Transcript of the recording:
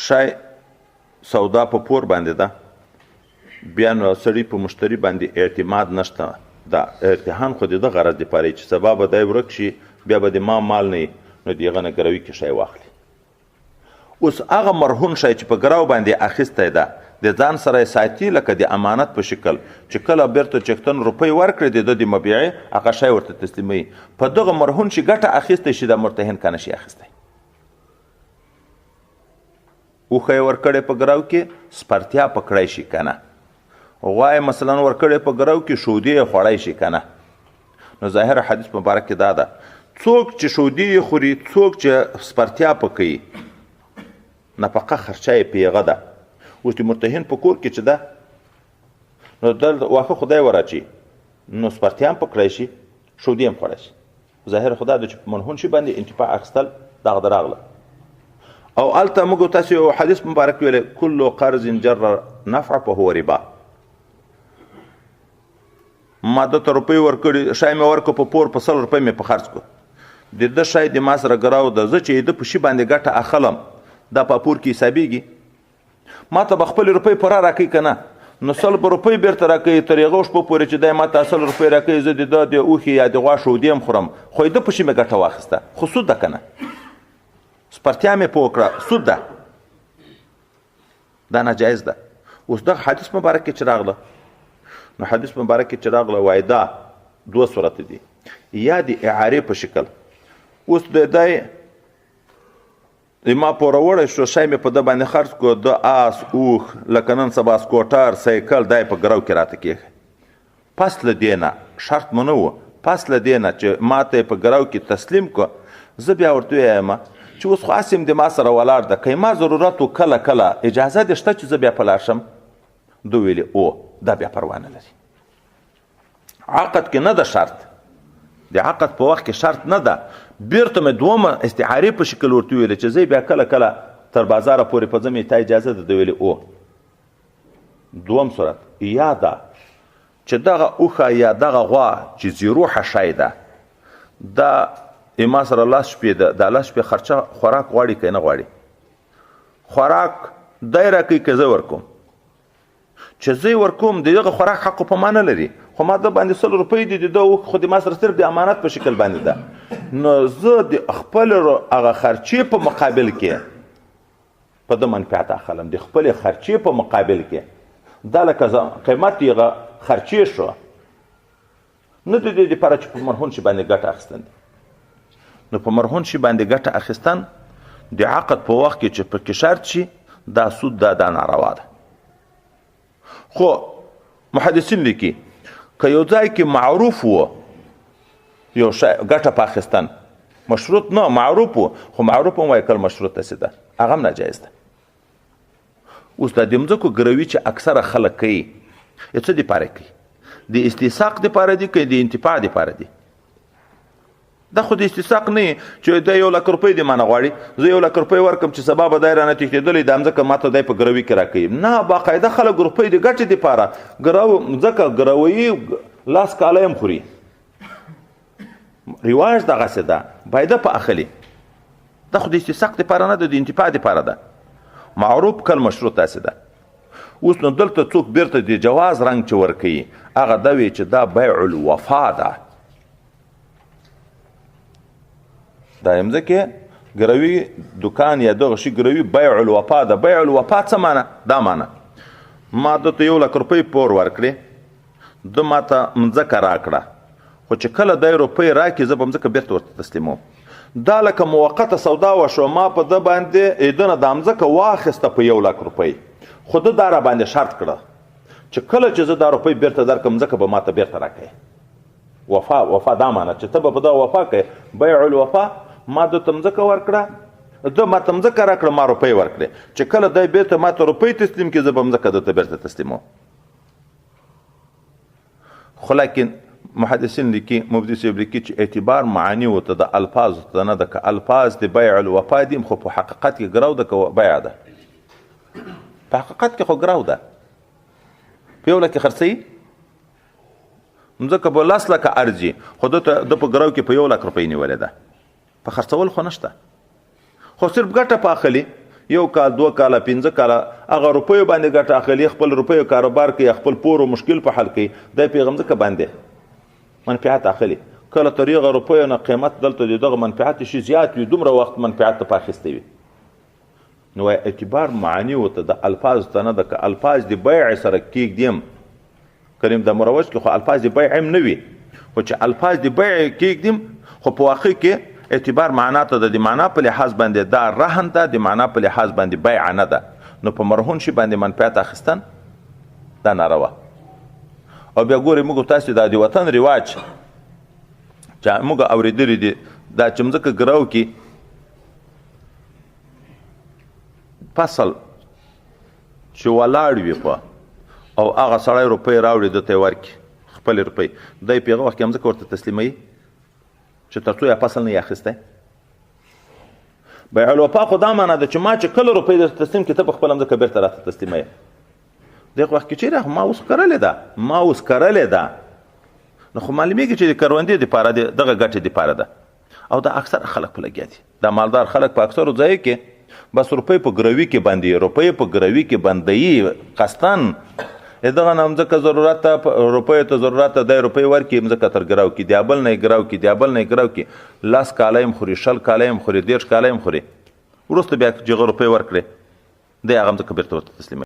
شای سودا په پور باندې ده، بیا نو سړي په مشتري باندې اعتماد نشته. دا ارتهان خو د ده غرض دپاره چې سبا به دی ورک شي، بیا به د ما مال نه نو د هغه نه ګروي کې شی واخلي. اوس هغه مرهون شی چې په ګراو باندې اخیستی ده د ځان سره یې ساتي لکه د امانت په شکل، چې کله بیرته چکتن روپۍ ورکړي د ده د مبیعې هغه شی ورته تسلیموي. په دغه مرهون شي ګټه اخیستی شي، دا مرتهن که نه شي اخیستی. اوښه یې ورکړی په ګراو کې سپرتیا پکړی شي که نه، غوا یې مثلا ورکړی په ګراو کې شودې یې خوړی شي که نه. نو ظاهره حدیث مبارک کې دا ده څوک چې شودې یې خوري، څوک چې سپرتیا پکوي، نفقه خرچه یې په هغه ده. اوس د مرتهن په کور کې چې ده نو دلته واښه خدای وراچي، نو سپرتیا هم پکړی شي، شودې هم خوړی شي. ظاهره خو دا ده چې په منهون شي باندې انتفاع اخیستل دغه ده راغله. او هلته موږ تاسو یو حدیث مبارک ویلی کل قرض جر نفع فهو ربا. ما دته روپۍ ورکړي، شی مې ورکړو په پور په 100 روپۍ مې په خرڅ کړو، د ده شی د ما سره ګراو ده، زه چې د په شي باندې ګټه اخلم دا په پور کې حسابېږي. ما ته به خپلې روپۍ پوره راکوي که نه، نو 100 روپۍ بیرته راکوي تر هغه شپه پورې چې دی ما ته 100 روپۍ راکوي، زه د ده د اوښې یا د غوا شودې هم خورم، خو د په شي مې ګټه واخیسته، خو سود ده که نه، سپرتیا مې په وکړه، سود ده، دا ناجایز ده. اوس دغه حدیث مبارک کې چې راغله، نو حدیث مبارک کې چې راغله وایي دا 2 صورت دي، یا د اعارې په شکل. اوس د دی ما پوره وړی شو، شی مې په ده باندې خرڅ کړو، د آس اوښ لکه نن سبا سکوټر سایکل دا یې په ګرو کې راته کېښی. پس له دې نه شرط مو نه و، پس له دې نه چې ما ته یې په ګرو کې تسلیم کړو، زه بیا ورته ووایم چې اوس خو هسې د ما سره ولاړ ده، که ما ضرورت و کله کله اجازه دې شته چې زه بیا په لاړ شم؟ ده ویلې او دا بیا پروا نه لري. عقد کې نه ده شرط، د عقد په وخت کې شرط نه ده. بیرته مې دومه استعارې په شکل ورته ویلې چې زه بیا کله کله تر بازاره پورې په ځم، تا اجازه ده؟ ده ویلې او. دوم صورت یا ده چې دغه اوښه یا دغه غوا چې زیروحه شی ده، دا ما سره 10 شپې ده، دا 10 شپې خرچه خوراک غواړي که نه غواړي؟ خوراک دی راکوي که زه ورکوم؟ چې زه یې ورکوم د دغه خوراک حق په ما نه لري، خو ما ده باندې 100 روپۍ دي، د ده خو د ما سره صرف د امانت په شکل باندې ده. نو زه د خپل هغه خرچې په مقابل کې په ده منفعت اخلم، د خپلې خرچې په مقابل کې دا لکه قیمت هغه خرچې شو، نه د دې دپاره چې په مرهون شي باندې ګټه اخیستن دي. نو په مرهون شي باندې ګټه اخیستن د عقد په وخت کې چې پکې شرط شي دا سود ده، دا ناروا ده. خو محدثین لیکي که یو ځای کې معروف و یو شی ګټه په اخیستن، مشروط نه معروف و، خو معروف هم وایي کله مشروط داسې ده، هغه هم ناجایز ده. اوس دا د مځکو ګروي چې اکثره خلک کوي، څه دپاره کوي؟ د استحقاق دپاره دي که د انتفاع دپاره دي؟ دا خو د استحقاق نه چې دی 1 لک روپۍ د مانه غواړي، زه 1 لک روپۍ ورکړم چې سبا به دی رانه تښتېدلی، دا مځکه ماته دی په ګروي کې راکوي. نه، باقاعده خلک روپۍ د ګټې دپاره مځکه ګروي، لاس کالی هم خوري، رواج دغسې ده، بایده په اخلي. دا خو د استحقاق دپاره نه ده، د انتفاع دپاره ده. معروف کل مشروط داسې ده. اوس نو دلته څوک بیرته د جواز رنګ چې ورکوي، هغه دا وی چې دا بیع الوفا ده. دا مځکې ګروي دکان یا دغه شي ګروي بیع الوفا ده. بیع الوفا څه معنی؟ دا معنی ما دته 1 لک روپۍ پور ورکړې، ده ما ته مځکه راکړه، خو چې کله دی روپۍ راکړي زه به مځکه بیرته ورته تسلیموم. دا لکه موقته سودا وشوه، ما په ده باندې د نه دا مځکه واخیسته په 1 لک روپۍ، خو ده دا را باندې شرط کړه چې کله چې زه دا روپۍ بیرته درکړم مځکه به ما ته بیرته راکوي. وفا دا معنی چې ته به په دا وفا کوې. بیع الوفا ما دته مځکه ورکړه، ده ما ته مځکه راکړه، ما روپۍ ورکړې، چې کله دی بیرته ما ته روپۍ تسلیم کړي زه به مځکه دته بیرته تسلیموم. خو لیکن محدثین لیکي، مفتی صاحب لیکي چې اعتبار معانی ورته د الفاظو ته نه ده، که الفاظ د بیع الوفا دي خو په حقیقت کې ګرو ده که بیع ده؟ په حقیقت کې خو ګرو ده. په 1 لک خرڅوي مځکه به 10 لکه ارزي، خو ده په ګرو کې په 1 لک روپۍ نیولې ده، په خرڅول خو نشته، خو صرف ګټه په اخلي 1 کال 2 کاله 15 کاله هغه روپیو باندې ګټه اخلي، خپل روپیو کاروبار کوي، خپل پور و مشکل په حل کوي، دی پیغام ځکه باندې منفعت اخلي. کله تر هغه روپیو نه قیمت دلته د دغه منفعت شي زیات وي، دومره وخت منفعت ته پاخیستی وي. نو اعتبار معنی ورته د الفاظ ته نه ده. که الفاظ د بیع سره کېږدیم کریم د مروج کې خو الفاظ د بیع هم نه وي، خو چې الفاظ د بیع کېږدیم خو په واقع کې اعتبار معنا ته د معنا په لحاظ باندې دا رهن ده، د معنا په لحاظ باندې بیع نه ده. نو په مرهون شي باندې منفعت اخیستن دا ناروا. او بیا ګورئ موږ تاسو دا د وطن رواج چې موږ اورېدلی دي دا چې مځکه ګرو کې فصل چې ولاړ وي په او هغه سړی روپۍ راوړي ده ته یې ورکړي خپلې روپۍ، دی په هغه وخت کې هم ځکه ورته تسلیموي چې تر څو یا فصل نه یې اخیستی. بیع الوفا خو دا معنا ده چې ما چې کله روپۍ درته تسلیم کړي ته په خپله مځکه بېرته راته تسلیموي. دغه وخت کې چېرې ما اوس کرلې ده نو خو معلومېږي چې د کروندې دپاره دغه ګټې دپاره ده. او دا اکثر خلک په لګیا دي، دا مالدار خلک په اکثرو ځایو کې بس روپۍ په ګروي کې بندوي، روپۍ په ګروي کې بندوي قصدن. دغه نه مځکه ضرورت ته روپیو ته ضرورت ته دی روپۍ ورکړي مځکه تر ګرو کړي، د بل نه یې ګرو کړي، د بل نه یې ګرو کړي، 10 کاله یې خوري، 20 کاله یې خوري، 30 کاله یې خوري، وروسته بیا چې هغه روپۍ ورکړي دی هغه مځکه بېرته ورته تسلیموي.